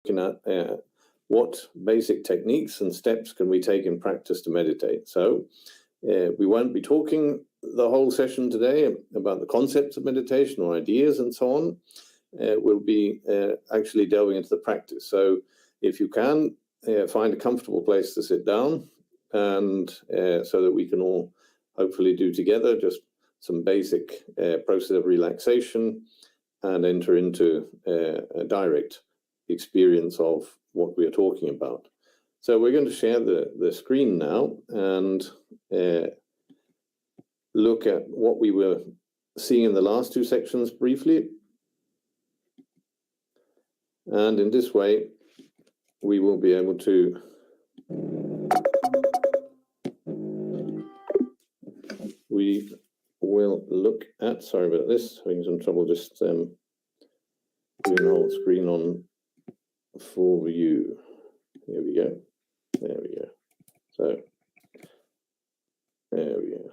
looking at what basic techniques and steps can we take in practice to meditate. So we won't be talking the whole session today about the concepts of meditation or ideas and so on. We'll be actually delving into the practice. So if you can, find a comfortable place to sit down, and so that we can all hopefully do together just some basic process of relaxation and enter into a direct experience of what we are talking about. So we're going to share the screen now and look at what we were seeing in the last two sections briefly. And in this way, we will be able to look at, sorry about this, having some trouble just doing the whole screen on full view. Here we go. There we go. So, there we go.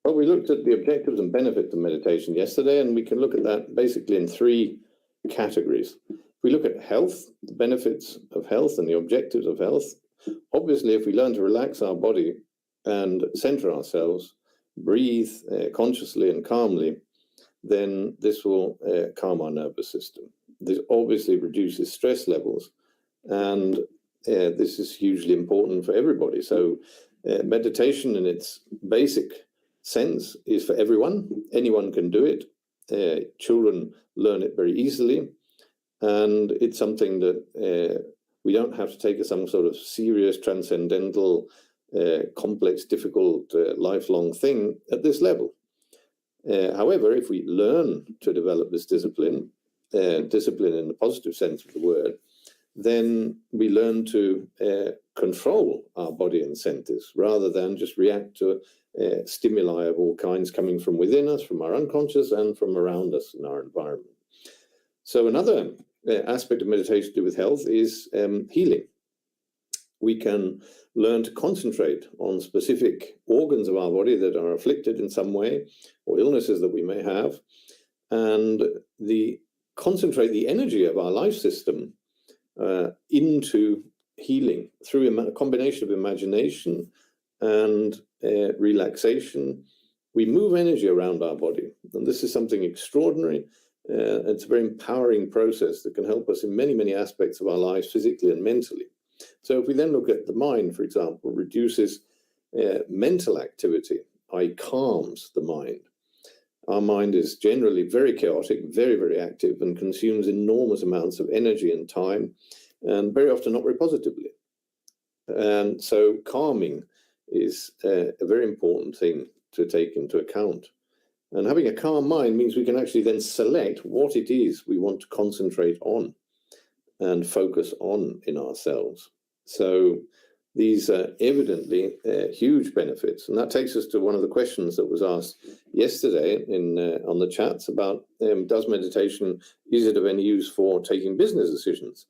Well, we looked at the objectives and benefits of meditation yesterday, and we can look at that basically in three categories. If we look at health, the benefits of health and the objectives of health, obviously, if we learn to relax our body and center ourselves, breathe consciously and calmly, then this will calm our nervous system. This obviously reduces stress levels, and this is hugely important for everybody. So meditation in its basic sense is for everyone. Anyone can do it. Children learn it very easily, and it's something that we don't have to take as some sort of serious, transcendental, complex, difficult, lifelong thing at this level. However, if we learn to develop this discipline in the positive sense of the word, then we learn to control our body and centers rather than just react to stimuli of all kinds coming from within us, from our unconscious, and from around us in our environment. So another aspect of meditation to do with health is healing. We can learn to concentrate on specific organs of our body that are afflicted in some way, or illnesses that we may have, and concentrate the energy of our life system into healing through a combination of imagination and relaxation. We move energy around our body, and this is something extraordinary. It's a very empowering process that can help us in many, many aspects of our lives, physically and mentally. So if we then look at the mind, for example, reduces mental activity, i.e. calms the mind. Our mind is generally very chaotic, very, very active, and consumes enormous amounts of energy and time, and very often not very positively. And so calming is a very important thing to take into account. And having a calm mind means we can actually then select what it is we want to concentrate on and focus on in ourselves. So these are evidently huge benefits. And that takes us to one of the questions that was asked yesterday on the chats about does meditation, is it of any use for taking business decisions?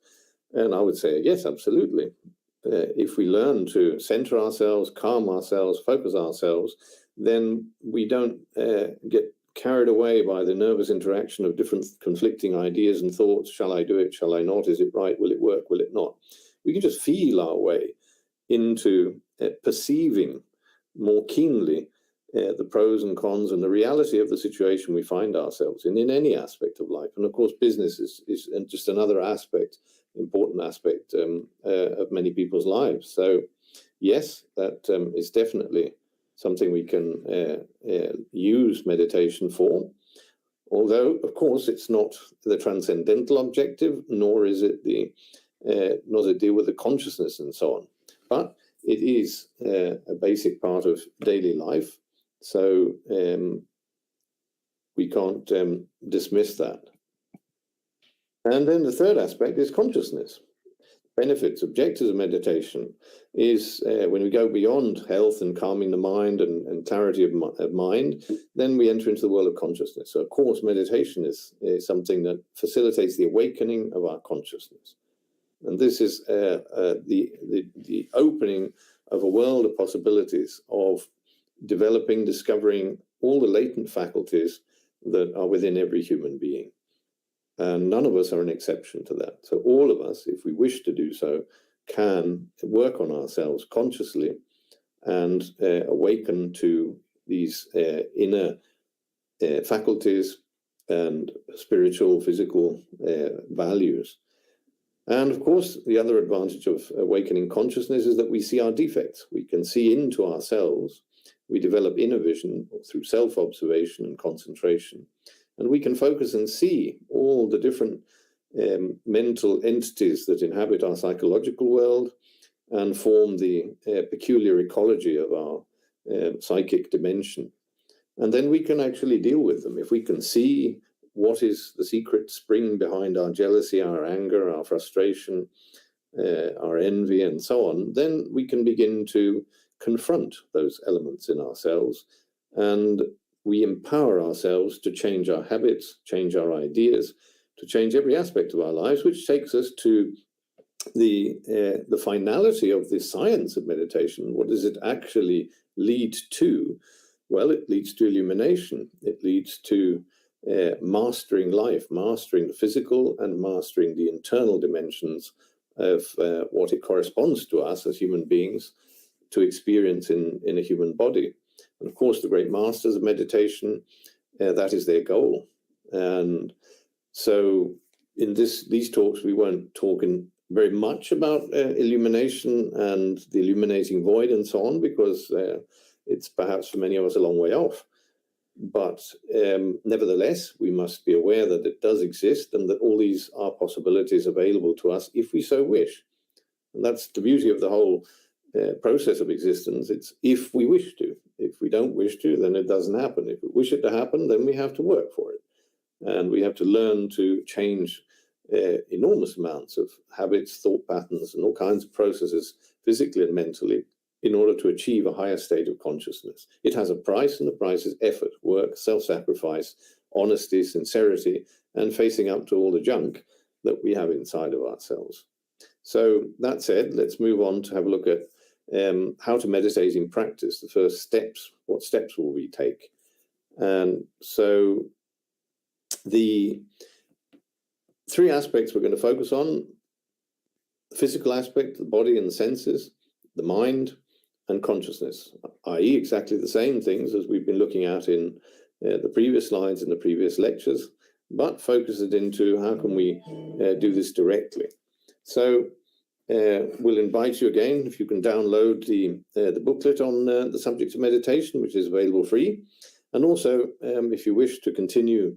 And I would say, yes, absolutely. If we learn to center ourselves, calm ourselves, focus ourselves, then we don't get carried away by the nervous interaction of different conflicting ideas and thoughts. Shall I do it? Shall I not? Is it right? Will it work? Will it not? We can just feel our way into perceiving more keenly the pros and cons and the reality of the situation we find ourselves in any aspect of life. And of course, business is just another important aspect of many people's lives. So yes, that is definitely something we can use meditation for. Although, of course, it's not the transcendental objective, nor is it nor does it deal with the consciousness and so on. But it is a basic part of daily life, so we can't dismiss that. And then the third aspect is consciousness. Benefits, objectives of meditation is when we go beyond health and calming the mind and clarity of mind, then we enter into the world of consciousness. So, of course, meditation is something that facilitates the awakening of our consciousness. And this is the opening of a world of possibilities of developing, discovering all the latent faculties that are within every human being. And none of us are an exception to that. So all of us, if we wish to do so, can work on ourselves consciously and awaken to these inner faculties and spiritual, physical values. And of course, the other advantage of awakening consciousness is that we see our defects. We can see into ourselves. We develop inner vision through self-observation and concentration. And we can focus and see all the different mental entities that inhabit our psychological world and form the peculiar ecology of our psychic dimension. And then we can actually deal with them. If we can see what is the secret spring behind our jealousy, our anger, our frustration, our envy, and so on, then we can begin to confront those elements in ourselves, and we empower ourselves to change our habits, change our ideas, to change every aspect of our lives, which takes us to the finality of the science of meditation. What does it actually lead to? Well, it leads to illumination. It leads to mastering life, mastering the physical and mastering the internal dimensions of what it corresponds to us as human beings to experience in a human body. And of course, the great masters of meditation, that is their goal. And so in these talks, we weren't talking very much about illumination and the illuminating void and so on, because it's perhaps for many of us a long way off. But nevertheless, we must be aware that it does exist and that all these are possibilities available to us if we so wish. And that's the beauty of the whole process of existence. It's if we wish to. If we don't wish to, then it doesn't happen. If we wish it to happen, then we have to work for it. And we have to learn to change enormous amounts of habits, thought patterns, and all kinds of processes, physically and mentally, in order to achieve a higher state of consciousness. It has a price, and the price is effort, work, self-sacrifice, honesty, sincerity, and facing up to all the junk that we have inside of ourselves. So that said, let's move on to have a look at how to meditate in practice, the first steps. What steps will we take? And so the three aspects we're going to focus on: the physical aspect, the body and the senses, the mind, and consciousness, i.e. exactly the same things as we've been looking at in the previous slides and the previous lectures, but focus it into how can we do this directly. So we'll invite you again, if you can download the booklet on the subject of meditation, which is available free. And also, if you wish to continue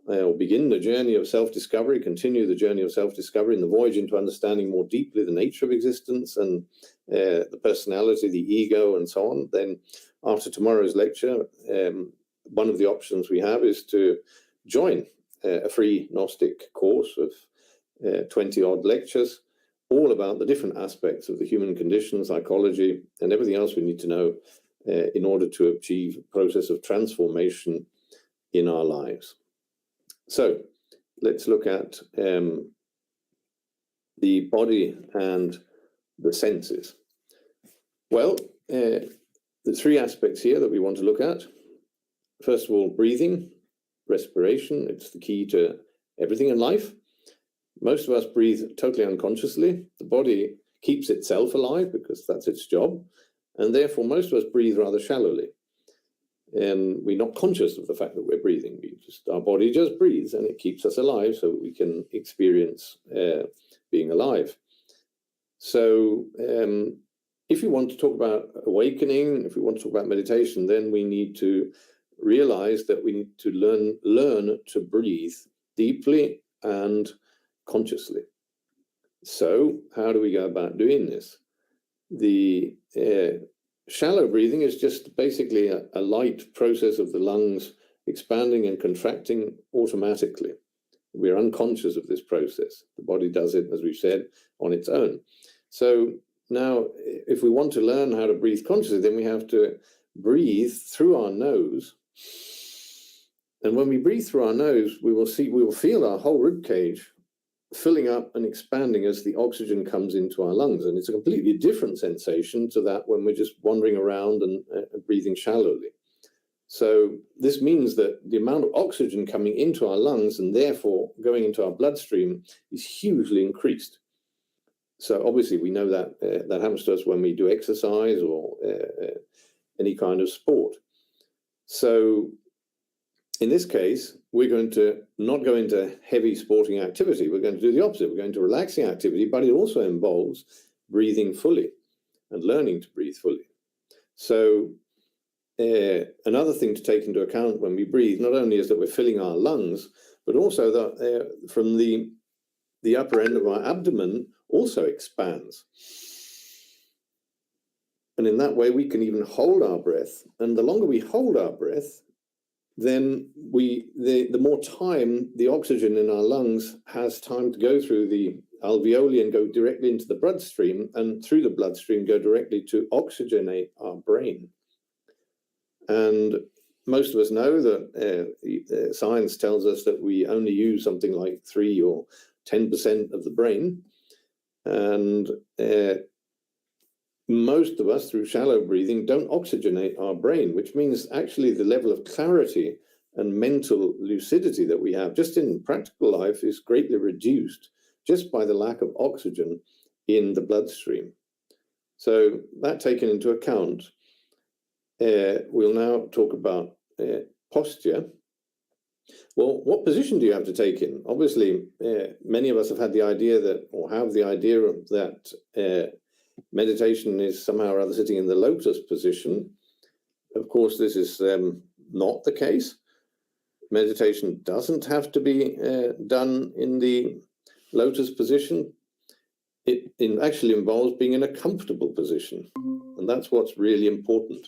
or begin the journey of self-discovery, continue the journey of self-discovery and the voyage into understanding more deeply the nature of existence and the personality, the ego, and so on, then after tomorrow's lecture, one of the options we have is to join a free Gnostic course of 20-odd lectures, all about the different aspects of the human condition, psychology, and everything else we need to know in order to achieve a process of transformation in our lives. So let's look at the body and the senses. Well, the three aspects here that we want to look at. First of all, breathing, respiration. It's the key to everything in life. Most of us breathe totally unconsciously. The body keeps itself alive because that's its job. And therefore, most of us breathe rather shallowly. And we're not conscious of the fact that we're breathing. Our body just breathes and it keeps us alive so we can experience being alive. So if you want to talk about awakening, if we want to talk about meditation, then we need to realize that we need to learn to breathe deeply and consciously. So how do we go about doing this? The shallow breathing is just basically a light process of the lungs expanding and contracting automatically. We're unconscious of this process. The body does it, as we've said, on its own. So now, if we want to learn how to breathe consciously, then we have to breathe through our nose. And when we breathe through our nose, we will feel our whole rib cage filling up and expanding as the oxygen comes into our lungs. And it's a completely different sensation to that when we're just wandering around and breathing shallowly. So this means that the amount of oxygen coming into our lungs and therefore going into our bloodstream is hugely increased. So obviously we know that that happens to us when we do exercise or any kind of sport. So in this case, we're going to not go into heavy sporting activity. We're going to do the opposite. We're going to relaxing activity, but it also involves breathing fully and learning to breathe fully. So another thing to take into account when we breathe, not only is that we're filling our lungs, but also that from the upper end of our abdomen also expands. And in that way, we can even hold our breath. And the longer we hold our breath, then the more time the oxygen in our lungs has time to go through the alveoli and go directly into the bloodstream, and through the bloodstream go directly to oxygenate our brain. And most of us know that science tells us that we only use something like 3 or 10% of the brain. And most of us, through shallow breathing, don't oxygenate our brain, which means actually the level of clarity and mental lucidity that we have just in practical life is greatly reduced just by the lack of oxygen in the bloodstream. So that taken into account, we'll now talk about posture. Well, what position do you have to take in? Obviously, many of us have had the idea that, or have the idea that meditation is somehow or other sitting in the lotus position. Of course, this is not the case. Meditation doesn't have to be done in the lotus position. It actually involves being in a comfortable position, and that's what's really important.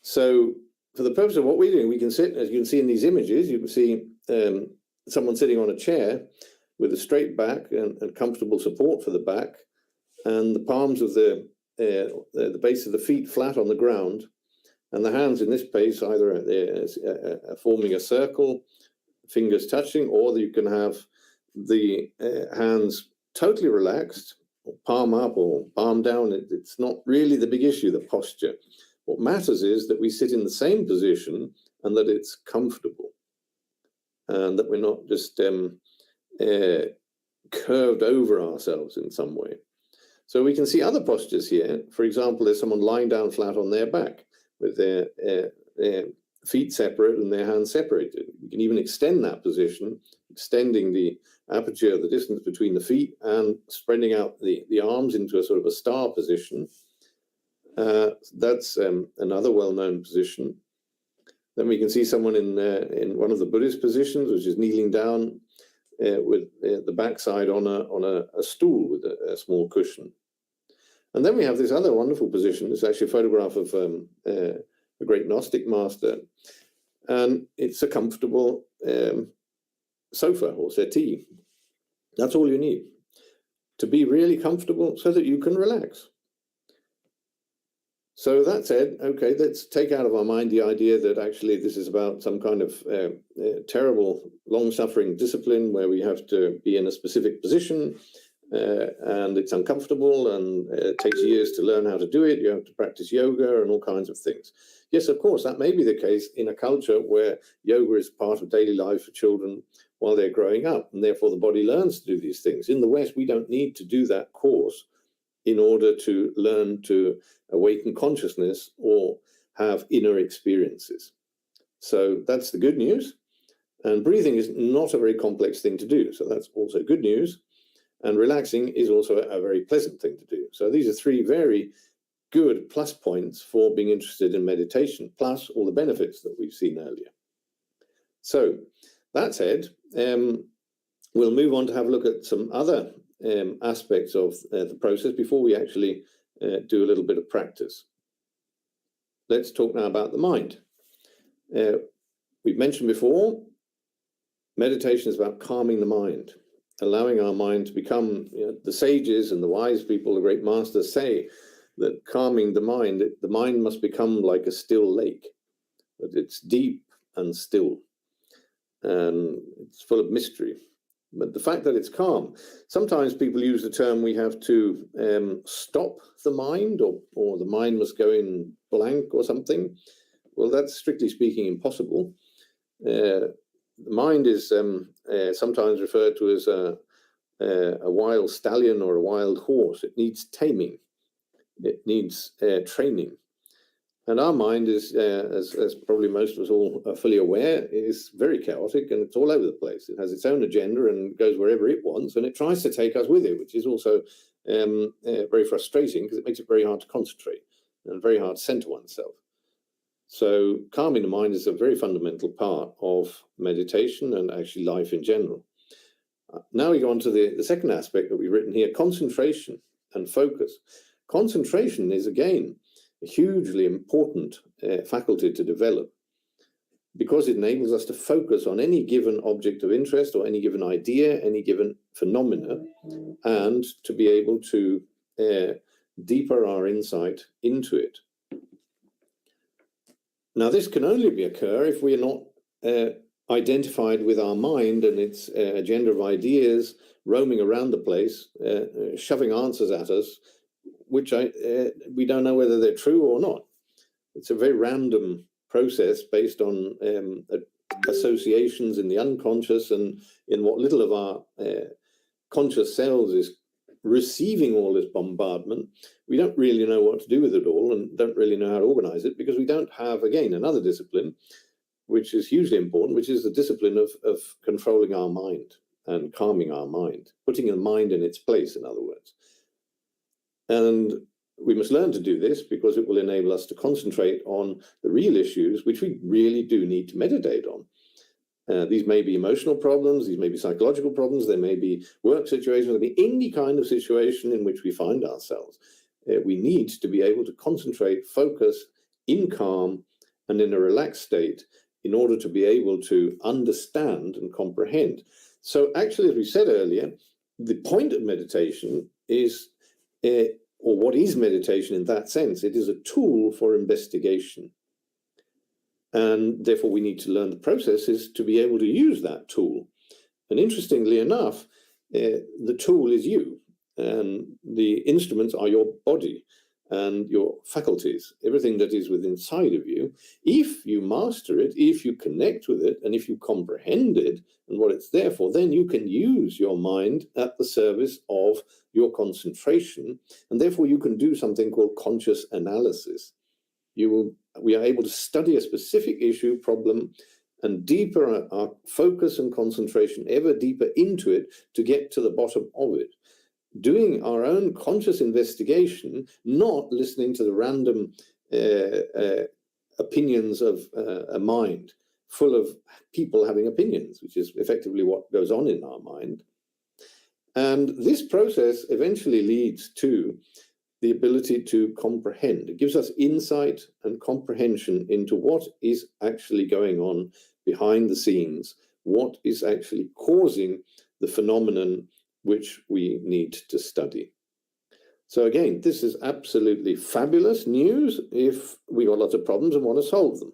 So for the purpose of what we're doing, we can sit, as you can see in these images, you can see someone sitting on a chair with a straight back and comfortable support for the back, and the palms of the base of the feet flat on the ground, and the hands in this case either forming a circle, fingers touching, or you can have the hands totally relaxed, or palm up or palm down. It's not really the big issue, the posture. What matters is that we sit in the same position and that it's comfortable, and that we're not just curved over ourselves in some way. So we can see other postures here. For example, there's someone lying down flat on their back with their feet separate and their hands separated. We can even extend that position, extending the aperture, the distance between the feet, and spreading out the arms into a sort of a star position. That's another well-known position. Then we can see someone in one of the Buddhist positions, which is kneeling down with the backside on a stool with a small cushion. And then we have this other wonderful position. It's actually a photograph of a great Gnostic master, and it's a comfortable sofa or settee. That's all you need to be really comfortable so that you can relax. So that said, okay, let's take out of our mind the idea that actually this is about some kind of terrible, long-suffering discipline where we have to be in a specific position and it's uncomfortable and it takes years to learn how to do it. You have to practice yoga and all kinds of things. Yes, of course, that may be the case in a culture where yoga is part of daily life for children while they're growing up, and therefore the body learns to do these things. In the West, we don't need to do that course in order to learn to awaken consciousness or have inner experiences. So that's the good news. And breathing is not a very complex thing to do. So that's also good news. And relaxing is also a very pleasant thing to do. So these are three very good plus points for being interested in meditation, plus all the benefits that we've seen earlier. So that said, we'll move on to have a look at some other aspects of the process before we actually do a little bit of practice. Let's talk now about the mind. We've mentioned before, meditation is about calming the mind, allowing our mind to become, the sages and the wise people, the great masters say that calming the mind must become like a still lake, that it's deep and still, and it's full of mystery. But the fact that it's calm, sometimes people use the term we have to stop the mind, or the mind must go in blank or something. Well, that's strictly speaking impossible. The mind is sometimes referred to as a wild stallion or a wild horse. It needs taming. It needs training. And our mind is, as probably most of us all are fully aware, is very chaotic and it's all over the place. It has its own agenda and goes wherever it wants, and it tries to take us with it, which is also very frustrating because it makes it very hard to concentrate and very hard to center oneself. So calming the mind is a very fundamental part of meditation and actually life in general. Now we go on to the second aspect that we've written here, concentration and focus. Concentration is, again, a hugely important faculty to develop because it enables us to focus on any given object of interest or any given idea, any given phenomena, and to be able to deepen our insight into it. Now, this can only occur if we are not identified with our mind and its agenda of ideas roaming around the place, shoving answers at us, which we don't know whether they're true or not. It's a very random process based on associations in the unconscious and in what little of our conscious selves is receiving all this bombardment. We don't really know what to do with it all and don't really know how to organize it because we don't have, again, another discipline, which is hugely important, which is the discipline of controlling our mind and calming our mind, putting the mind in its place, in other words. And we must learn to do this because it will enable us to concentrate on the real issues, which we really do need to meditate on. These may be emotional problems, these may be psychological problems, there may be work situations, there may be any kind of situation in which we find ourselves. We need to be able to concentrate, focus in calm and in a relaxed state in order to be able to understand and comprehend. So actually, as we said earlier, the point of meditation is, or what is meditation in that sense? It is a tool for investigation. And therefore, we need to learn the processes to be able to use that tool. And interestingly enough, the tool is you, and the instruments are your body and your faculties, everything that is within inside of you. If you master it, if you connect with it, and if you comprehend it and what it's there for, then you can use your mind at the service of your concentration, and therefore you can do something called conscious analysis. We are able to study a specific issue, problem, and deeper our focus and concentration, ever deeper into it to get to the bottom of it. Doing our own conscious investigation, not listening to the random opinions of a mind full of people having opinions, which is effectively what goes on in our mind. And this process eventually leads to the ability to comprehend. It gives us insight and comprehension into what is actually going on behind the scenes, what is actually causing the phenomenon which we need to study. So again, this is absolutely fabulous news if we got lots of problems and want to solve them.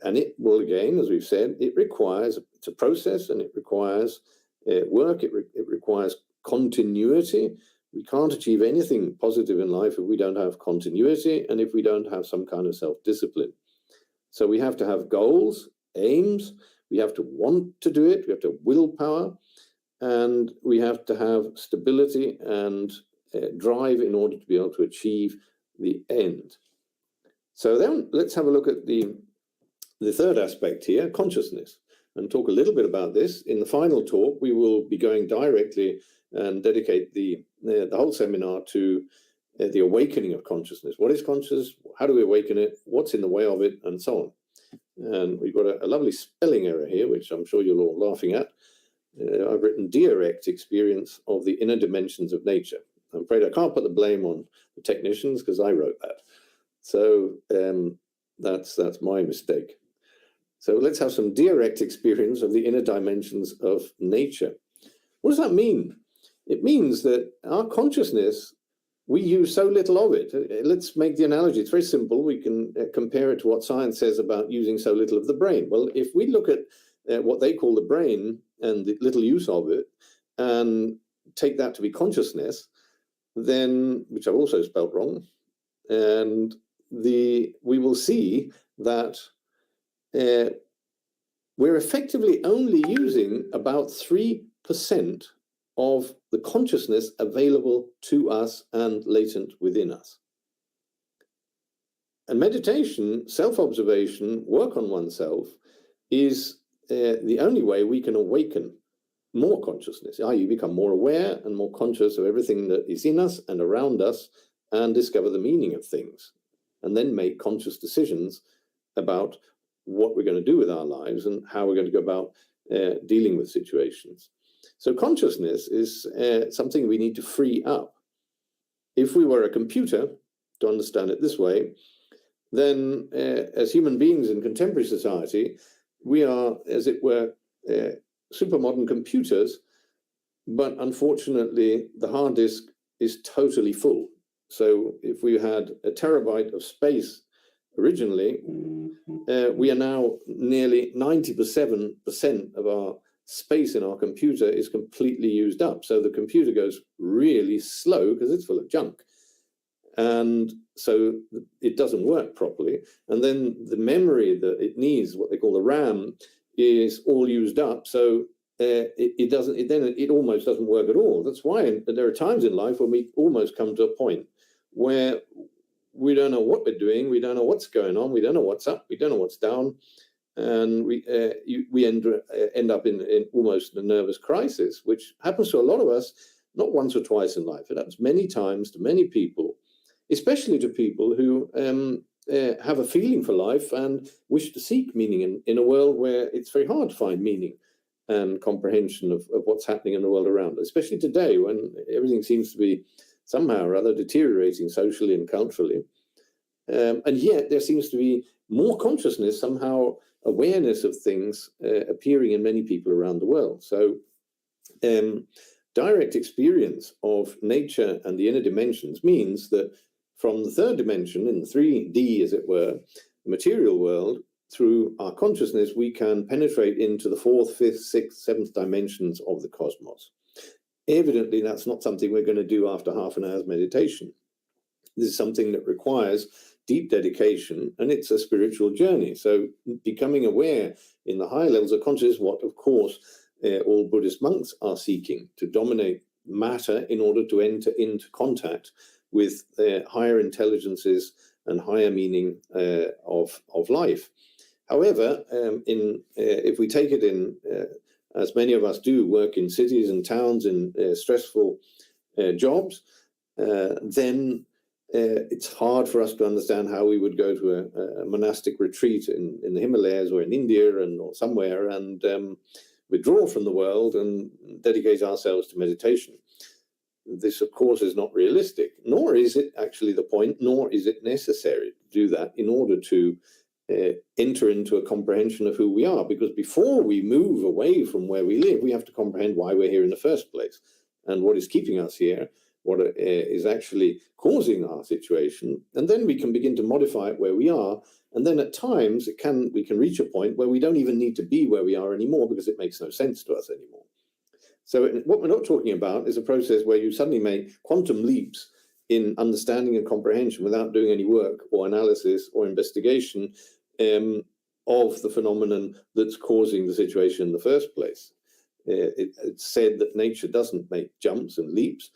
And it will, again, as we've said, it's a process and it requires work, it requires continuity. We can't achieve anything positive in life if we don't have continuity and if we don't have some kind of self-discipline. So we have to have goals, aims, we have to want to do it, we have to have willpower, and we have to have stability and drive in order to be able to achieve the end. So then let's have a look at the third aspect here, consciousness, and talk a little bit about this. In the final talk, we will be going directly and dedicate the whole seminar to the awakening of consciousness. What is consciousness? How do we awaken it? What's in the way of it? And so on. And we've got a lovely spelling error here, which I'm sure you're all laughing at. I've written direct experience of the inner dimensions of nature. I'm afraid I can't put the blame on the technicians because I wrote that. So that's my mistake. So let's have some direct experience of the inner dimensions of nature. What does that mean? It means that our consciousness, we use so little of it. Let's make the analogy. It's very simple. We can compare it to what science says about using so little of the brain. Well, if we look at what they call the brain and the little use of it and take that to be consciousness, then, which I've also spelt wrong, and we will see that we're effectively only using about 3% of the consciousness available to us and latent within us. And meditation, self-observation, work on oneself is the only way we can awaken more consciousness. You become more aware and more conscious of everything that is in us and around us, and discover the meaning of things, and then make conscious decisions about what we're going to do with our lives and how we're going to go about dealing with situations. So consciousness is something we need to free up. If we were a computer, to understand it this way, then as human beings in contemporary society, we are, as it were, super modern computers, but unfortunately the hard disk is totally full. So if we had a terabyte of space originally, we are now nearly 97% of our space in our computer is completely used up. So the computer goes really slow because it's full of junk. And so it doesn't work properly. And then the memory that it needs, what they call the RAM, is all used up. So it almost doesn't work at all. That's why there are times in life when we almost come to a point where we don't know what we're doing, we don't know what's going on, we don't know what's up, we don't know what's down, and we end up in almost a nervous crisis, which happens to a lot of us, not once or twice in life. It happens many times to many people, especially to people who have a feeling for life and wish to seek meaning in a world where it's very hard to find meaning and comprehension of what's happening in the world around us, especially today when everything seems to be somehow or other deteriorating socially and culturally. And yet there seems to be more consciousness, somehow awareness of things appearing in many people around the world. So direct experience of nature and the inner dimensions means that from the third dimension, in the 3D, as it were, the material world, through our consciousness, we can penetrate into the fourth, fifth, sixth, seventh dimensions of the cosmos. Evidently, that's not something we're going to do after half an hour's meditation. This is something that requires deep dedication, and it's a spiritual journey. So becoming aware in the higher levels of consciousness, what, of course, all Buddhist monks are seeking, to dominate matter in order to enter into contact with higher intelligences and higher meaning of life. However, if we take it in, as many of us do, work in cities and towns in stressful jobs, then it's hard for us to understand how we would go to a monastic retreat in the Himalayas or in India or somewhere and withdraw from the world and dedicate ourselves to meditation. This, of course, is not realistic, nor is it actually the point, nor is it necessary to do that in order to enter into a comprehension of who we are. Because before we move away from where we live, we have to comprehend why we're here in the first place and what is keeping us here, what is actually causing our situation. And then we can begin to modify it where we are. And then at times we can reach a point where we don't even need to be where we are anymore because it makes no sense to us anymore. So what we're not talking about is a process where you suddenly make quantum leaps in understanding and comprehension without doing any work or analysis or investigation of the phenomenon that's causing the situation in the first place. It's said that nature doesn't make jumps and leaps,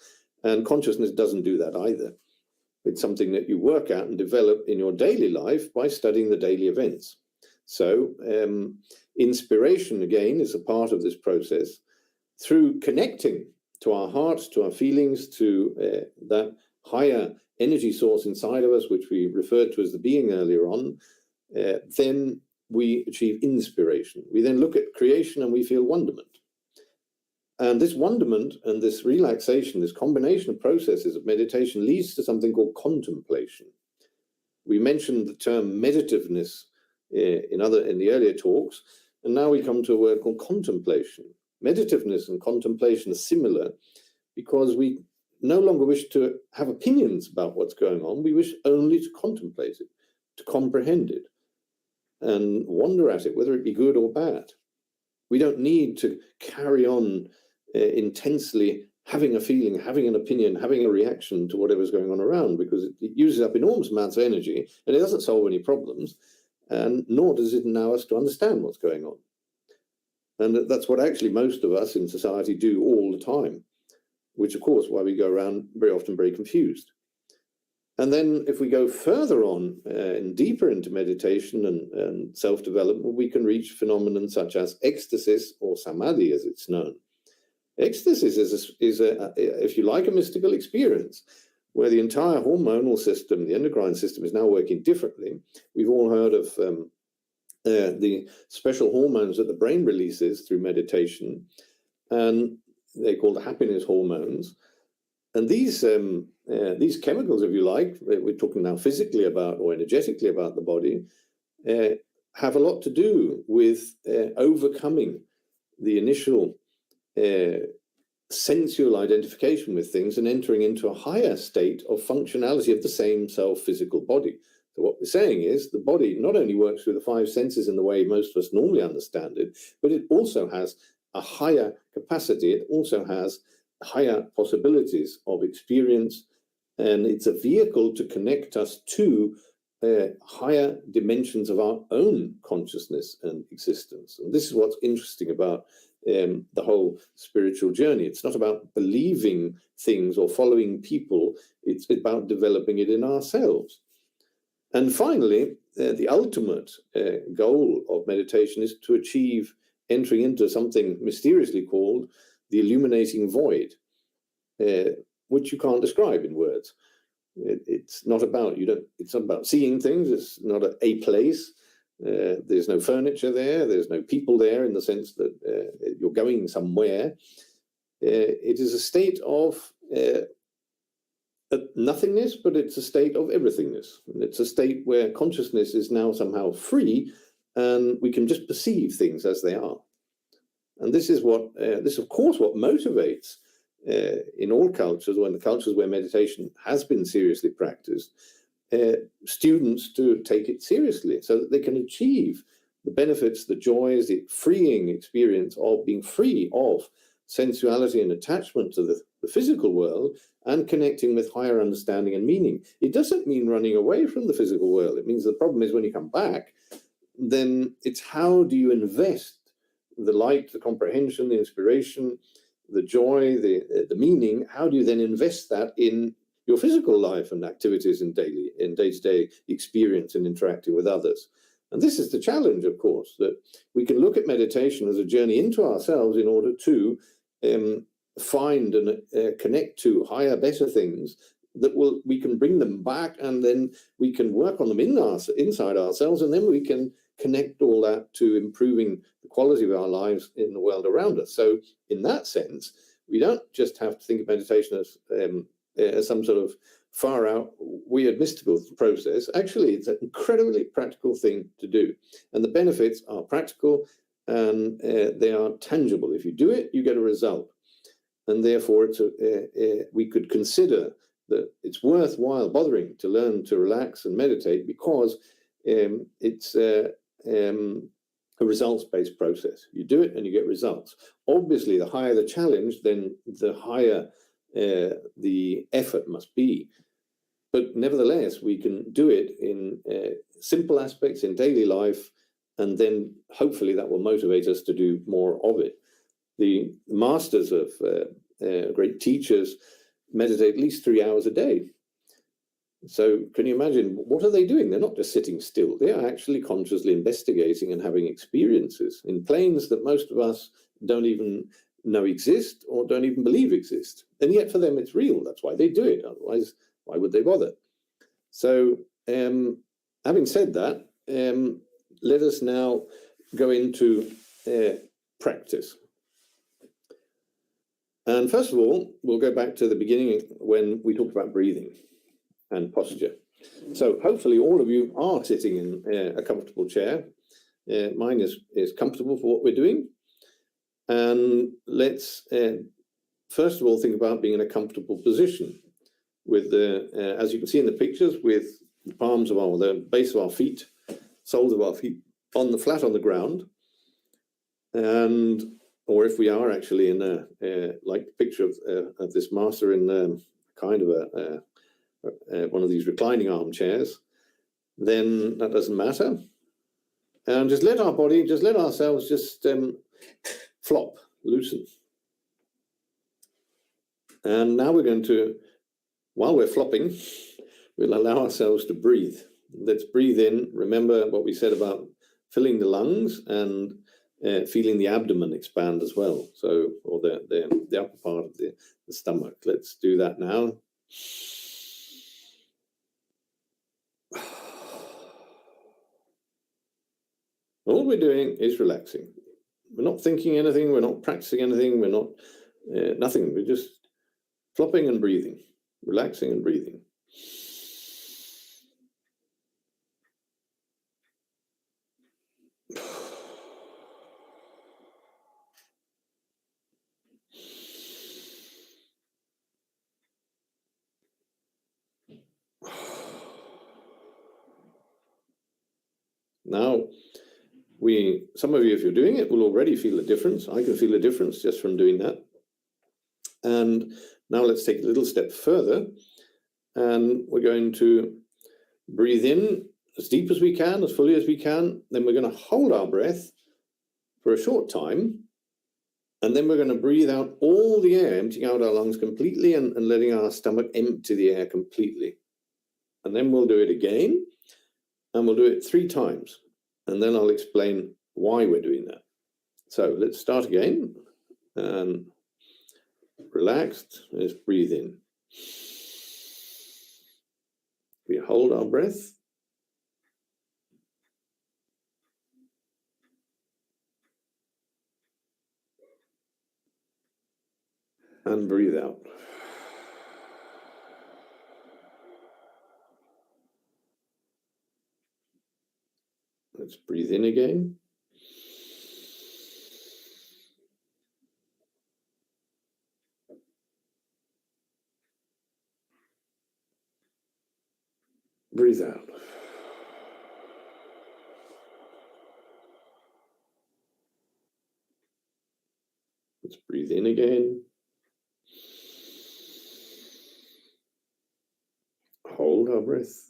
and consciousness doesn't do that either. It's something that you work out and develop in your daily life by studying the daily events. So inspiration, again, is a part of this process. Through connecting to our hearts, to our feelings, to that higher energy source inside of us, which we referred to as the being earlier on, then we achieve inspiration. We then look at creation and we feel wonderment. And this wonderment and this relaxation, this combination of processes of meditation leads to something called contemplation. We mentioned the term meditativeness in the earlier talks, and now we come to a word called contemplation. Meditativeness and contemplation are similar because we no longer wish to have opinions about what's going on. We wish only to contemplate it, to comprehend it, and wonder at it, whether it be good or bad. We don't need to carry on intensely having a feeling, having an opinion, having a reaction to whatever's going on around, because it uses up enormous amounts of energy and it doesn't solve any problems, and nor does it allow us to understand what's going on. And that's what actually most of us in society do all the time, which of course why we go around very often very confused. And then if we go further on and deeper into meditation and self-development, we can reach phenomena such as ecstasis, or samadhi as it's known. Ecstasis is if you like, a mystical experience where the entire hormonal system, the endocrine system, is now working differently. We've all heard of the special hormones that the brain releases through meditation, and they're called happiness hormones. And these chemicals, if you like, we're talking now physically about or energetically about the body, have a lot to do with overcoming the initial sensual identification with things and entering into a higher state of functionality of the same self-physical body. So what we're saying is the body not only works through the five senses in the way most of us normally understand it, but it also has a higher capacity. It also has higher possibilities of experience, and it's a vehicle to connect us to higher dimensions of our own consciousness and existence. And this is what's interesting about the whole spiritual journey. It's not about believing things or following people, it's about developing it in ourselves. And finally, the ultimate goal of meditation is to achieve entering into something mysteriously called the illuminating void, which you can't describe in words. It's not about it's not about seeing things. It's not a place. There's no furniture there. There's no people there in the sense that you're going somewhere. It is a state of nothingness, but it's a state of everythingness. It's a state where consciousness is now somehow free, and we can just perceive things as they are. And this is what this, of course, what motivates in all cultures, or in the cultures where meditation has been seriously practiced, students to take it seriously so that they can achieve the benefits, the joys, the freeing experience of being free of sensuality and attachment to the physical world and connecting with higher understanding and meaning. It doesn't mean running away from the physical world. It means the problem is when you come back, then it's how do you invest the light, the comprehension, the inspiration, the joy, the meaning, how do you then invest that in your physical life and activities in day-to-day experience and interacting with others? And this is the challenge, of course, that we can look at meditation as a journey into ourselves in order to find and connect to higher, better things that we can bring them back, and then we can work on them inside ourselves, and then we can connect all that to improving the quality of our lives in the world around us. So in that sense, we don't just have to think of meditation as some sort of far out, weird, mystical process. Actually, it's an incredibly practical thing to do. And the benefits are practical and they are tangible. If you do it, you get a result. And therefore, we could consider that it's worthwhile bothering to learn to relax and meditate because it's a results-based process. You do it and you get results. Obviously, the higher the challenge, then the higher the effort must be. But nevertheless, we can do it in simple aspects in daily life, and then hopefully that will motivate us to do more of it. The masters of great teachers meditate at least 3 hours a day. So can you imagine, what are they doing? They're not just sitting still. They are actually consciously investigating and having experiences in planes that most of us don't even know exist or don't even believe exist. And yet for them it's real. That's why they do it. Otherwise, why would they bother? So having said that, let us now go into practice. And first of all, we'll go back to the beginning when we talked about breathing and posture. So hopefully all of you are sitting in a comfortable chair. Mine is comfortable for what we're doing. And let's first of all think about being in a comfortable position with the, as you can see in the pictures, with the palms of the base of our feet, soles of our feet on the flat on the ground, and or if we are actually in a like the picture picture of this master in kind of one of these reclining armchairs, then that doesn't matter. And just let our body, just let ourselves just flop, loosen. And now we're going to, while we're flopping, we'll allow ourselves to breathe. Let's breathe in. Remember what we said about filling the lungs and feeling the abdomen expand as well. So, or the upper part of the stomach. Let's do that now. All we're doing is relaxing. We're not thinking anything. We're not practicing anything. We're not nothing. We're just flopping and breathing, relaxing and breathing. Now, some of you, if you're doing it, will already feel a difference. I can feel a difference just from doing that. And now let's take a little step further, and we're going to breathe in as deep as we can, as fully as we can. Then we're going to hold our breath for a short time, and then we're going to breathe out all the air, emptying out our lungs completely and letting our stomach empty the air completely. And then we'll do it again, and we'll do it 3 times. And then I'll explain why we're doing that. So let's start again. And relaxed, let's breathe in. We hold our breath. And breathe out. Let's breathe in again. Breathe out. Let's breathe in again. Hold our breath.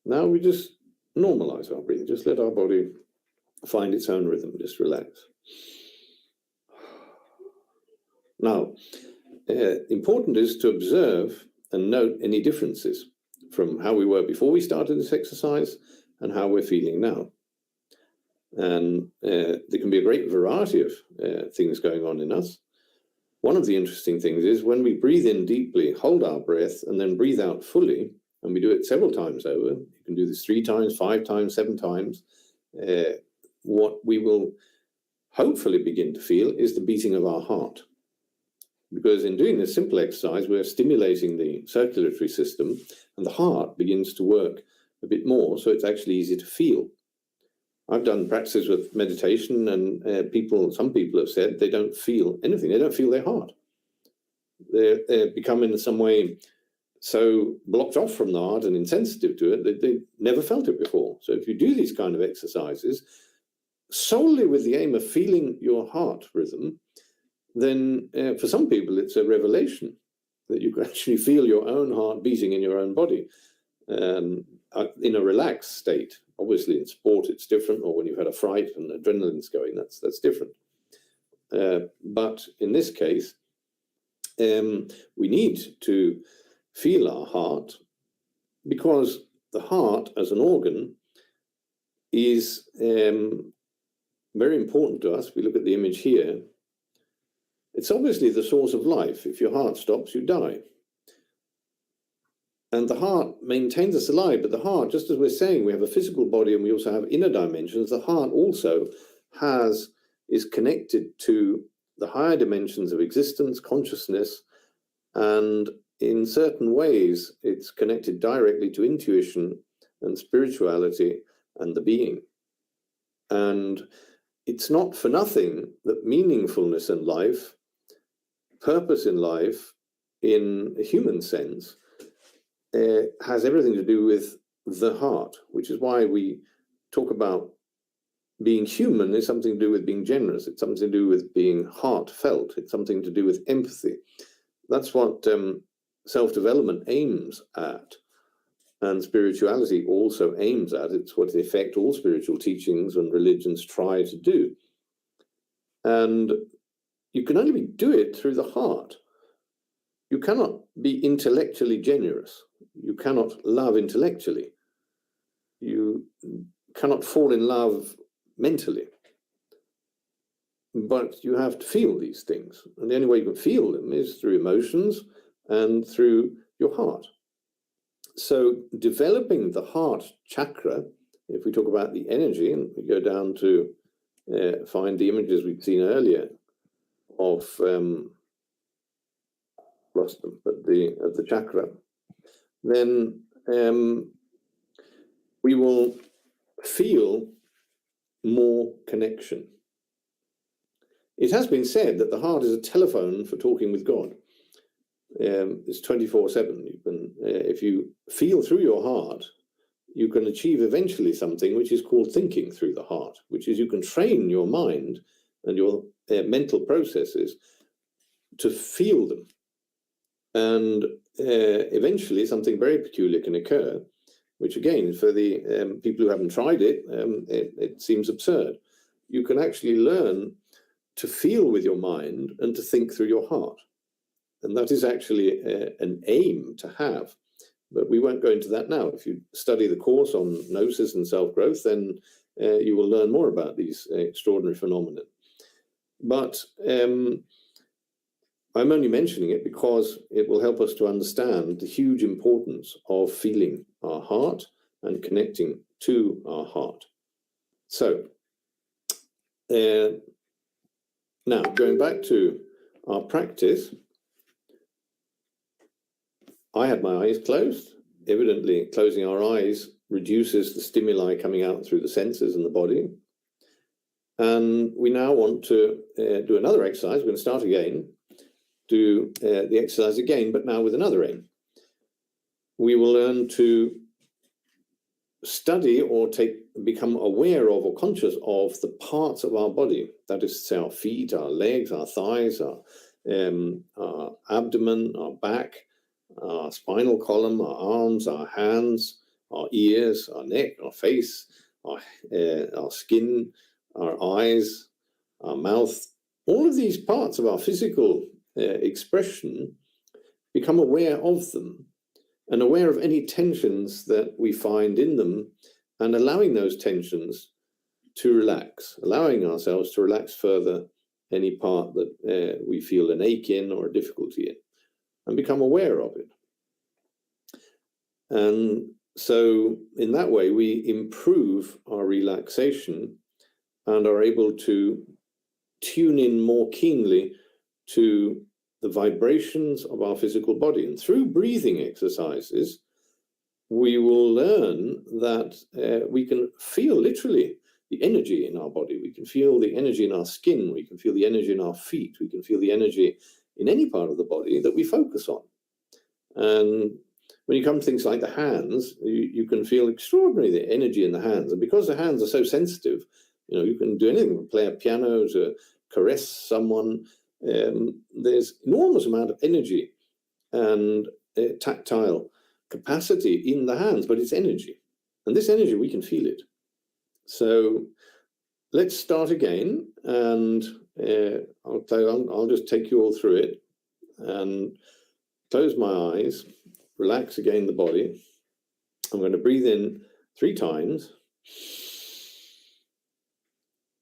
Now we just normalize our breathing. Just let our body find its own rhythm. Just relax. Now, important is to observe and note any differences from how we were before we started this exercise and how we're feeling now. And there can be a great variety of things going on in us. One of the interesting things is when we breathe in deeply, hold our breath, and then breathe out fully, and we do it several times over. You can do this 3 times, 5 times, 7 times. What we will hopefully begin to feel is the beating of our heart. Because in doing this simple exercise, we're stimulating the circulatory system, and the heart begins to work a bit more, so it's actually easy to feel. I've done practices with meditation, and some people have said they don't feel anything. They don't feel their heart. They're become in some way so blocked off from the heart and insensitive to it that they never felt it before. So if you do these kind of exercises solely with the aim of feeling your heart rhythm, then for some people it's a revelation that you can actually feel your own heart beating in your own body in a relaxed state. Obviously in sport it's different, or when you've had a fright and adrenaline's going, that's different. But in this case, we need to feel our heart, because the heart as an organ is very important to us. We look at the image here. It's obviously the source of life. If your heart stops, you die. And the heart maintains us alive, but the heart, just as we're saying, we have a physical body and we also have inner dimensions, the heart also is connected to the higher dimensions of existence, consciousness, and in certain ways, it's connected directly to intuition and spirituality and the being. And it's not for nothing that meaningfulness in life, purpose in life, in a human sense, has everything to do with the heart, which is why we talk about being human is something to do with being generous. It's something to do with being heartfelt. It's something to do with empathy. That's what self-development aims at. And spirituality also aims at. It's what, in effect, all spiritual teachings and religions try to do. And you can only do it through the heart. You cannot be intellectually generous. You cannot love intellectually. You cannot fall in love mentally. But you have to feel these things. And the only way you can feel them is through emotions and through your heart. So developing the heart chakra, if we talk about the energy, and we go down to find the images we've seen earlier of lost them, but of the chakra, then we will feel more connection. It has been said that the heart is a telephone for talking with God. It's 24/7. You can, if you feel through your heart, you can achieve eventually something which is called thinking through the heart, which is you can train your mind and your mental processes to feel them. And eventually something very peculiar can occur, which again, for the people who haven't tried it, it seems absurd. You can actually learn to feel with your mind and to think through your heart. And that is actually an aim to have. But we won't go into that now. If you study the course on Gnosis and self-growth, then you will learn more about these extraordinary phenomena. But I'm only mentioning it because it will help us to understand the huge importance of feeling our heart and connecting to our heart. So, now going back to our practice, I had my eyes closed. Evidently, closing our eyes reduces the stimuli coming out through the senses and the body. And we now want to do another exercise. We're going to start again, do the exercise again, but now with another aim. We will learn to study or become aware of or conscious of the parts of our body. That is to say, our feet, our legs, our thighs, our abdomen, our back, our spinal column, our arms, our hands, our ears, our neck, our face, our skin, our eyes, our mouth. All of these parts of our physical expression, become aware of them and aware of any tensions that we find in them, and allowing those tensions to relax, allowing ourselves to relax further any part that we feel an ache in or a difficulty in, and become aware of it. And so in that way, we improve our relaxation and are able to tune in more keenly to the vibrations of our physical body. And through breathing exercises, we will learn that we can feel literally the energy in our body. We can feel the energy in our skin. We can feel the energy in our feet. We can feel the energy in any part of the body that we focus on. And when you come to things like the hands, you can feel extraordinary the energy in the hands. And because the hands are so sensitive, you can do anything, play a piano, to caress someone. There's enormous amount of energy and tactile capacity in the hands, but it's energy. And this energy, we can feel it. So let's start again, and I'll just take you all through it and close my eyes, relax again the body. I'm going to breathe in 3 times,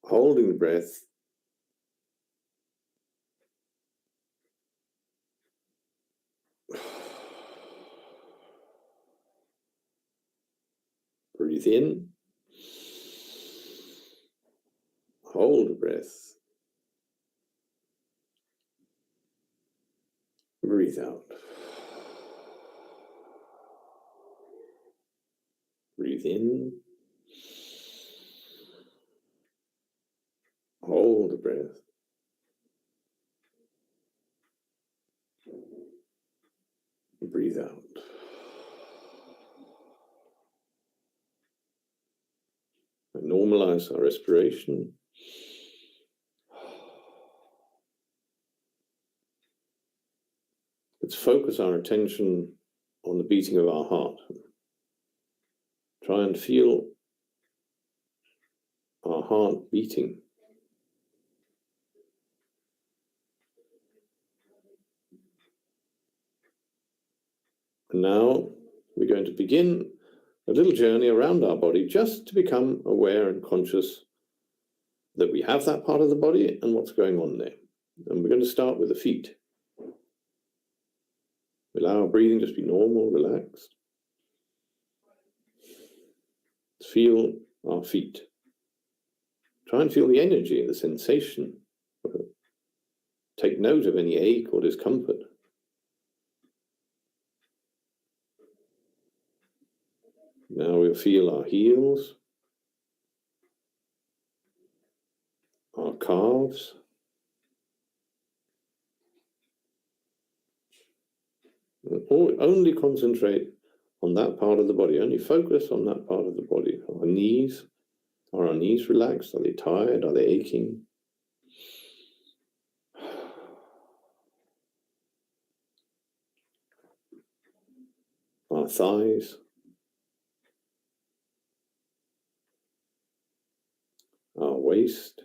holding the breath. Breathe in, hold the breath, breathe out. Breathe in, hold the breath, breathe out. normalize our respiration. Let's focus our attention on the beating of our heart. Try and feel our heart beating. And now we're going to begin a little journey around our body just to become aware and conscious that we have that part of the body and what's going on there. And we're going to start with the feet. Allow our breathing just be normal, relaxed. Feel our feet. Try and feel the energy, the sensation. Take note of any ache or discomfort. Now we'll feel our heels, our calves, only concentrate on that part of the body, only focus on that part of the body. Our knees, are our knees relaxed? Are they tired? Are they aching? Our thighs, our waist,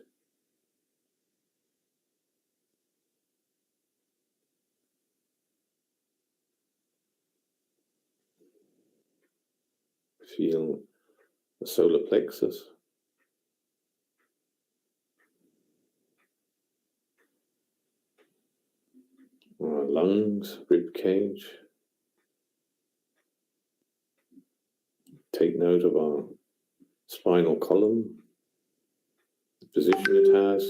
feel the solar plexus, our lungs, rib cage. Take note of our spinal column, the position it has,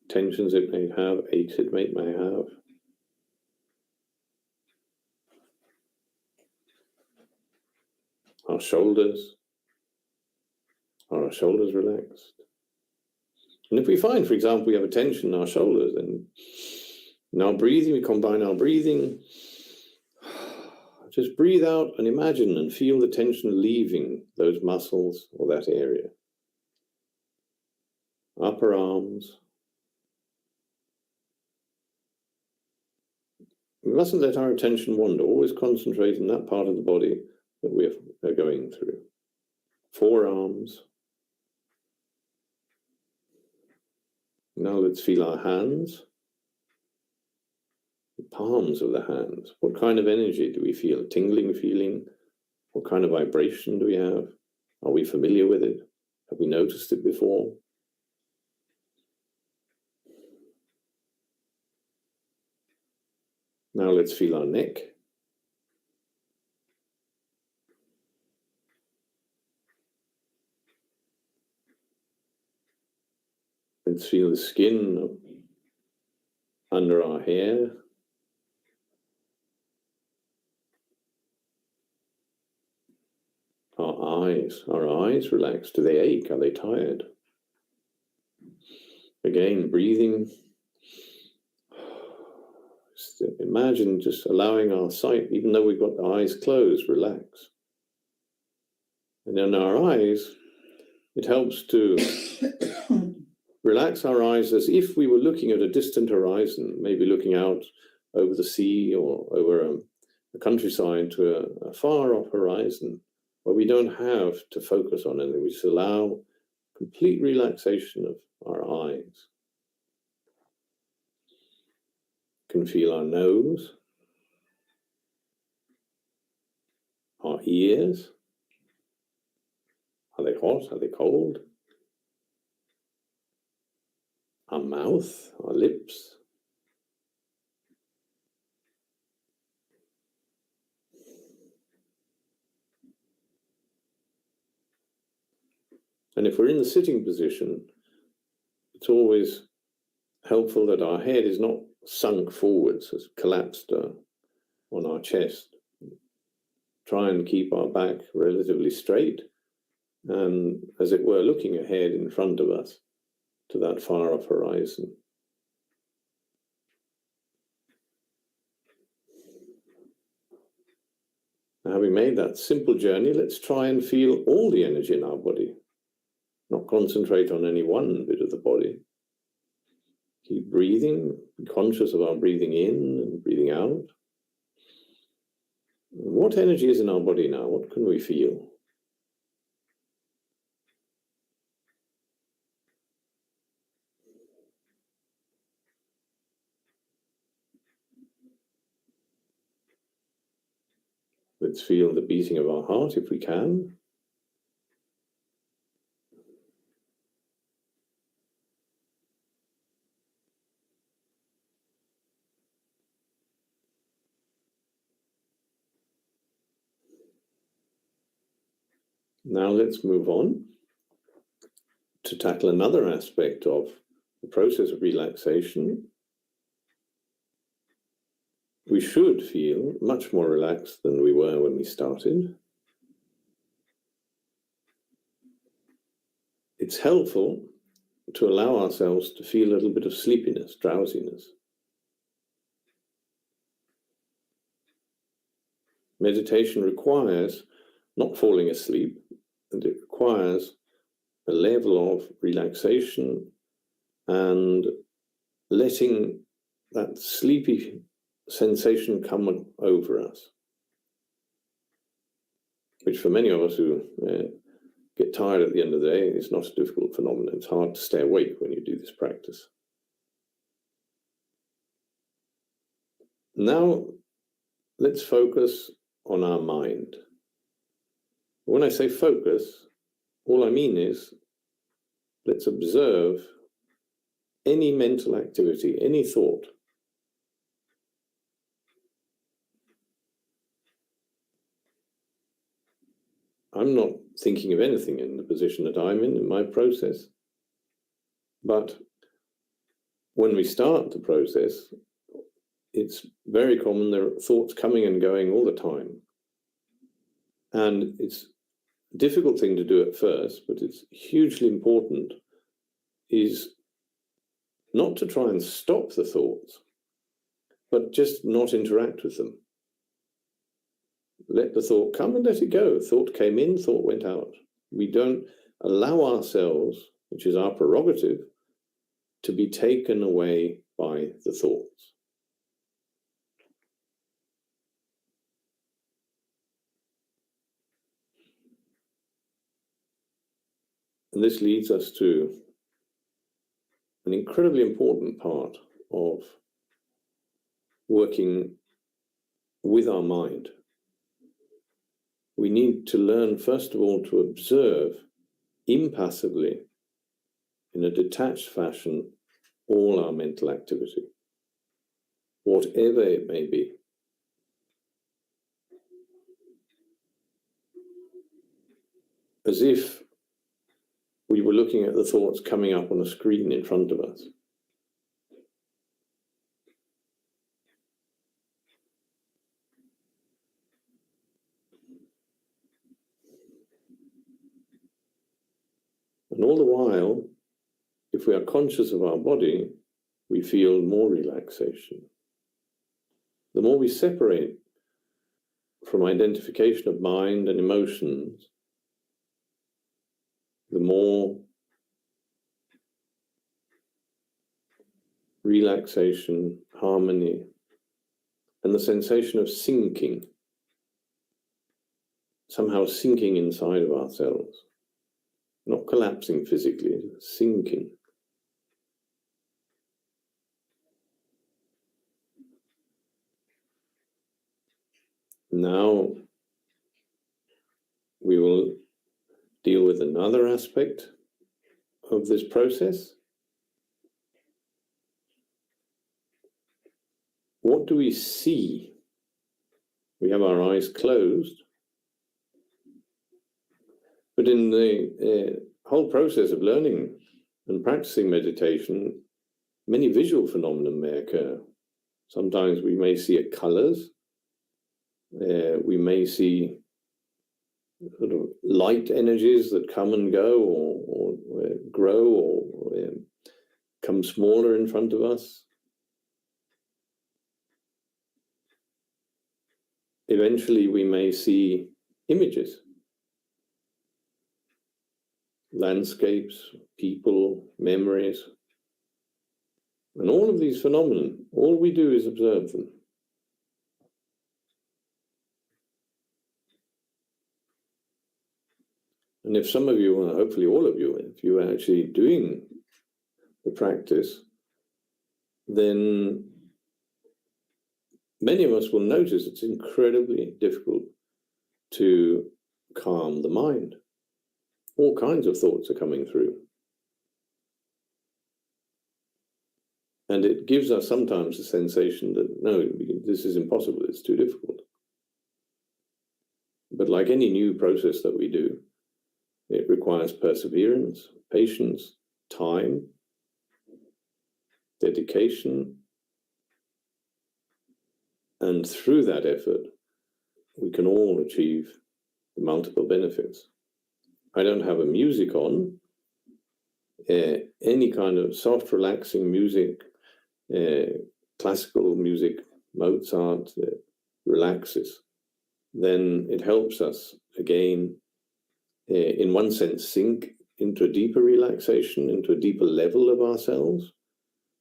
tensions it may have, aches it may have. Our shoulders, are our shoulders relaxed? And if we find, for example, we have a tension in our shoulders, then in our breathing, we combine our breathing. Just breathe out and imagine and feel the tension leaving those muscles or that area. Upper arms. We mustn't let our attention wander. Always concentrate on that part of the body that we are going through. Forearms. Now let's feel our hands. The palms of the hands. What kind of energy do we feel? A tingling feeling? What kind of vibration do we have? Are we familiar with it? Have we noticed it before? Now let's feel our neck. Let's feel the skin under our hair. Our eyes relaxed. Do they ache? Are they tired? Again, breathing. Just imagine just allowing our sight, even though we've got the eyes closed, relax. And in our eyes, it helps to relax our eyes as if we were looking at a distant horizon, maybe looking out over the sea or over a countryside to a far-off horizon, where we don't have to focus on anything. We just allow complete relaxation of our eyes. Can feel our nose, our ears. Are they hot? Are they cold? Our mouth, our lips. And if we're in the sitting position, it's always helpful that our head is not sunk forwards, as collapsed on our chest. Try and keep our back relatively straight and, as it were, looking ahead in front of us to that far-off horizon. Now, having made that simple journey, let's try and feel all the energy in our body. not concentrate on any one bit of the body. Keep breathing, be conscious of our breathing in and breathing out. What energy is in our body now? What can we feel? Let's feel the beating of our heart if we can. Now let's move on to tackle another aspect of the process of relaxation. We should feel much more relaxed than we were when we started. It's helpful to allow ourselves to feel a little bit of sleepiness, drowsiness. Meditation requires not falling asleep, and it requires a level of relaxation and letting that sleepy sensation come over us, which for many of us who get tired at the end of the day, it's not a difficult phenomenon. It's hard to stay awake when you do this practice. Now, let's focus on our mind. When I say focus, all I mean is let's observe any mental activity, any thought. I'm not thinking of anything in the position that I'm in my process. But when we start the process, it's very common there are thoughts coming and going all the time. And it's a difficult thing to do at first, but it's hugely important, is not to try and stop the thoughts, but just not interact with them. Let the thought come and let it go. Thought came in, thought went out. We don't allow ourselves, which is our prerogative, to be taken away by the thoughts. And this leads us to an incredibly important part of working with our mind. We need to learn, first of all, to observe impassively, in a detached fashion, all our mental activity, whatever it may be. As if we were looking at the thoughts coming up on a screen in front of us. And all the while, if we are conscious of our body, we feel more relaxation. The more we separate from identification of mind and emotions, the more relaxation, harmony, and the sensation of sinking, somehow sinking inside of ourselves, not collapsing physically, sinking. Now we will deal with another aspect of this process. What do we see? We have our eyes closed, but in the whole process of learning and practicing meditation, many visual phenomena may occur. Sometimes we may see colors, we may see sort of light energies that come and go, or grow, or come smaller in front of us. Eventually we may see images. landscapes, people, memories. And all of these phenomena, all we do is observe them. And if some of you, hopefully all of you, if you are actually doing the practice, then many of us will notice it's incredibly difficult to calm the mind. All kinds of thoughts are coming through. And it gives us sometimes a sensation that, no, this is impossible, it's too difficult. But like any new process that we do, it requires perseverance, patience, time, dedication. And through that effort, we can all achieve the multiple benefits. I don't have a music on. Any kind of soft, relaxing music, classical music, Mozart, relaxes, then it helps us again, in one sense, sink into a deeper relaxation, into a deeper level of ourselves.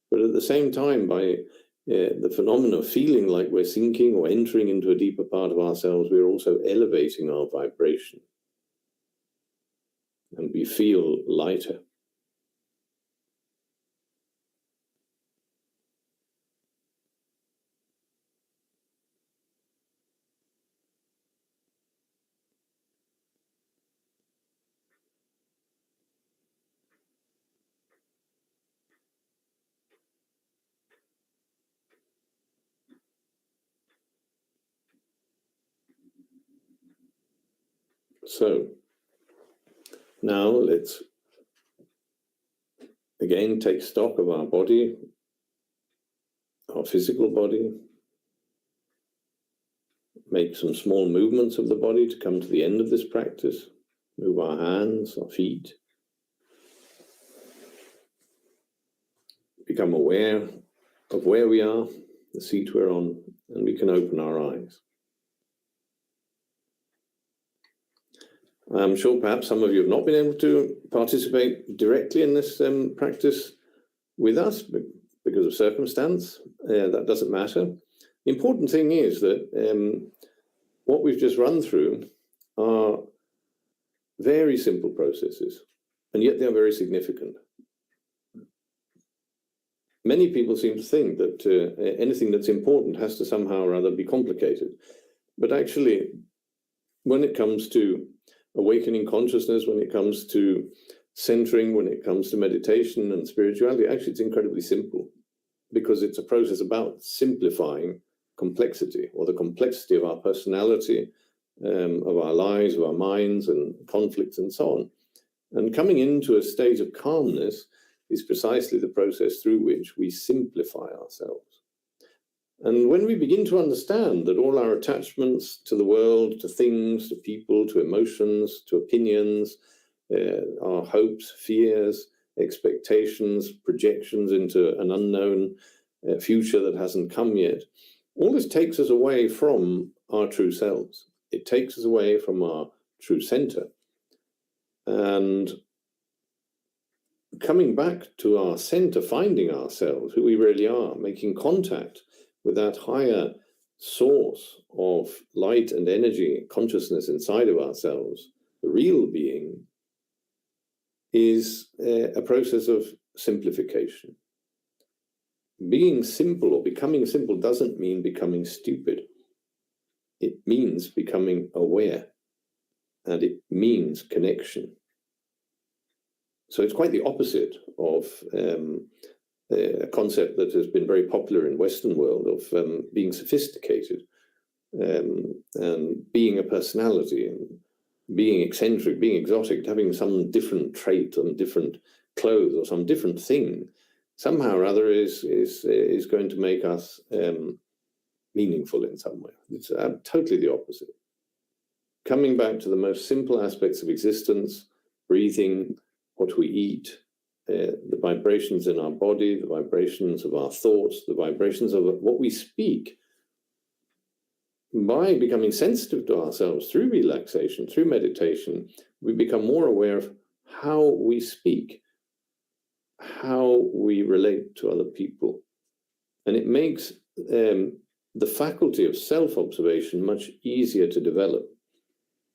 But at the same time, by the phenomenon of feeling like we're sinking or entering into a deeper part of ourselves, we're also elevating our vibration. And we feel lighter. So now let's again take stock of our body, our physical body, make some small movements of the body to come to the end of this practice, move our hands, our feet, become aware of where we are, the seat we're on, and we can open our eyes. I'm sure perhaps some of you have not been able to participate directly in this practice with us because of circumstance. That doesn't matter. The important thing is that what we've just run through are very simple processes, and yet they're very significant. Many people seem to think that anything that's important has to somehow or other be complicated. But actually, when it comes to awakening consciousness, when it comes to centering, when it comes to meditation and spirituality, actually it's incredibly simple, because it's a process about simplifying complexity, or the complexity of our personality, of our lives, of our minds and conflicts and so on. And coming into a state of calmness is precisely the process through which we simplify ourselves. And when we begin to understand that all our attachments to the world, to things, to people, to emotions, to opinions, our hopes, fears, expectations, projections into an unknown future that hasn't come yet, all this takes us away from our true selves. It takes us away from our true center. And coming back to our center, finding ourselves, who we really are, making contact with that higher source of light and energy, consciousness inside of ourselves, the real being, is a process of simplification. Being simple or becoming simple doesn't mean becoming stupid. It means becoming aware, and it means connection. So it's quite the opposite of a concept that has been very popular in Western world of being sophisticated and being a personality and being eccentric, being exotic, having some different trait, some different clothes or some different thing, somehow or other is going to make us meaningful in some way. It's totally the opposite. Coming back to the most simple aspects of existence, breathing, what we eat, the vibrations in our body, the vibrations of our thoughts, the vibrations of what we speak. By becoming sensitive to ourselves through relaxation, through meditation, we become more aware of how we speak, how we relate to other people. And it makes the faculty of self-observation much easier to develop.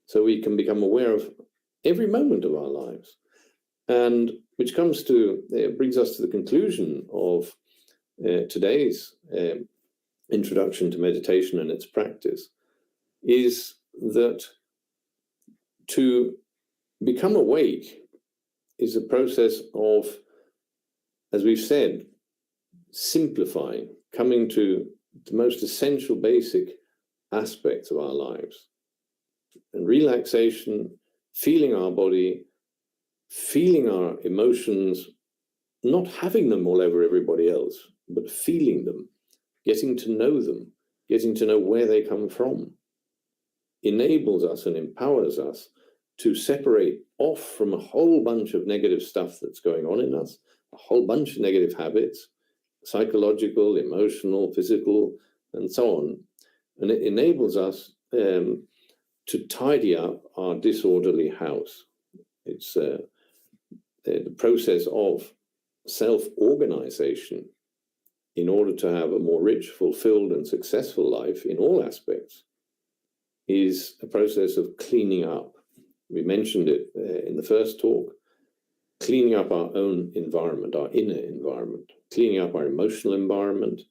So we can become aware of every moment of our lives. And which brings us to the conclusion of today's introduction to meditation and its practice, is that to become awake is a process of, as we've said, simplifying, coming to the most essential basic aspects of our lives. And relaxation, feeling our body, feeling our emotions, not having them all over everybody else, but feeling them, getting to know where they come from, enables us and empowers us to separate off from a whole bunch of negative stuff that's going on in us, a whole bunch of negative habits, psychological, emotional, physical, and so on. And it enables us to tidy up our disorderly house. It's the process of self-organization in order to have a more rich, fulfilled, and successful life in all aspects is a process of cleaning up. We mentioned it in the first talk, cleaning up our own environment, our inner environment, cleaning up our emotional environment,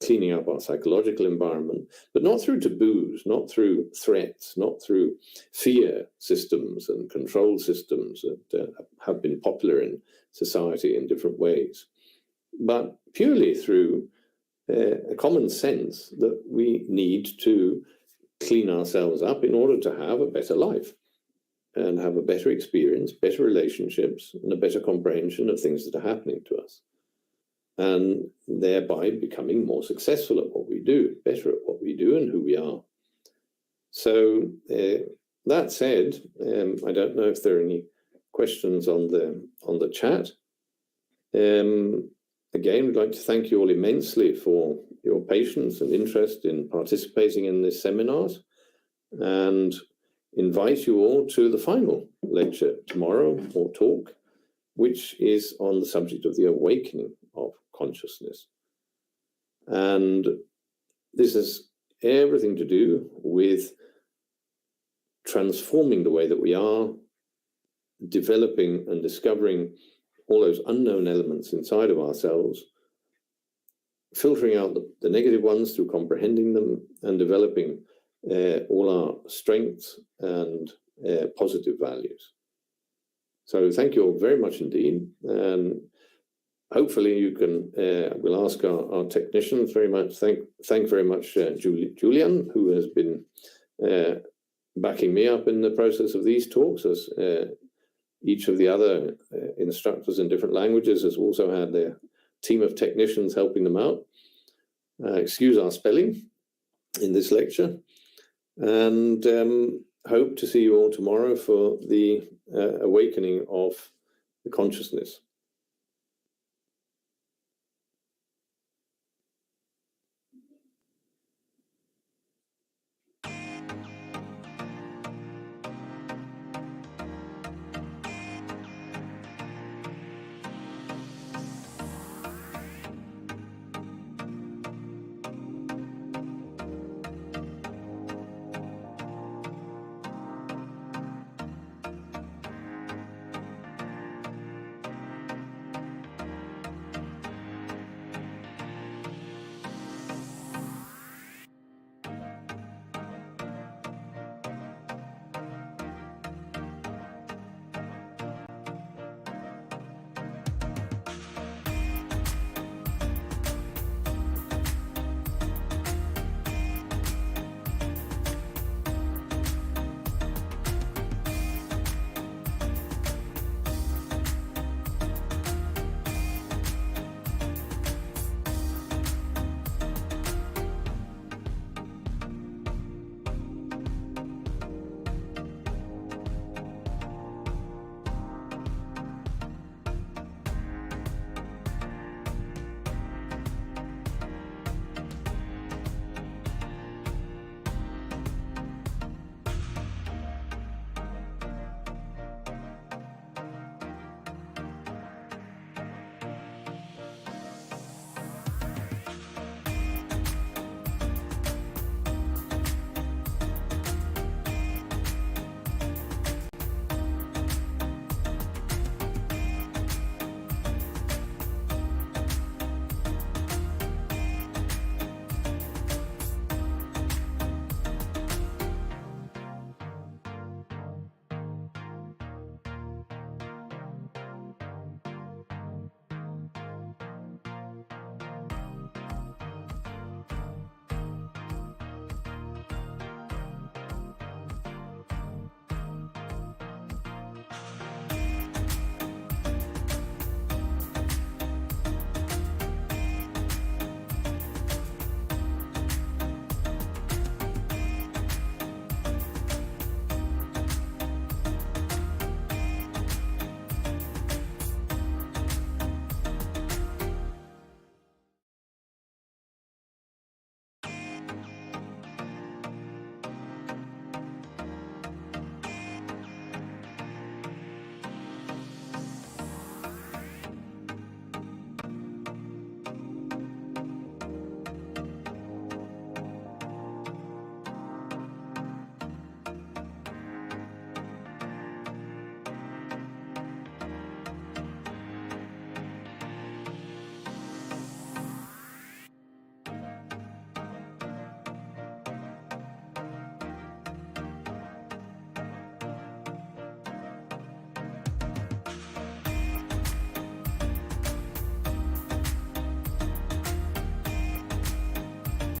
cleaning up our psychological environment, but not through taboos, not through threats, not through fear systems and control systems that have been popular in society in different ways, but purely through a common sense that we need to clean ourselves up in order to have a better life and have a better experience, better relationships, and a better comprehension of things that are happening to us, and thereby becoming more successful at what we do, better at what we do and who we are. So that said, I don't know if there are any questions on the chat. Again, we'd like to thank you all immensely for your patience and interest in participating in this seminars, and invite you all to the final lecture tomorrow, or talk, which is on the subject of the awakening of consciousness. And this has everything to do with transforming the way that we are, developing and discovering all those unknown elements inside of ourselves, filtering out the negative ones through comprehending them, and developing all our strengths and positive values. So thank you all very much indeed. And hopefully you can, we'll ask our technicians very much, thank very much Julian, who has been backing me up in the process of these talks, as each of the other instructors in different languages has also had their team of technicians helping them out. Excuse our spelling in this lecture, and hope to see you all tomorrow for the awakening of the consciousness.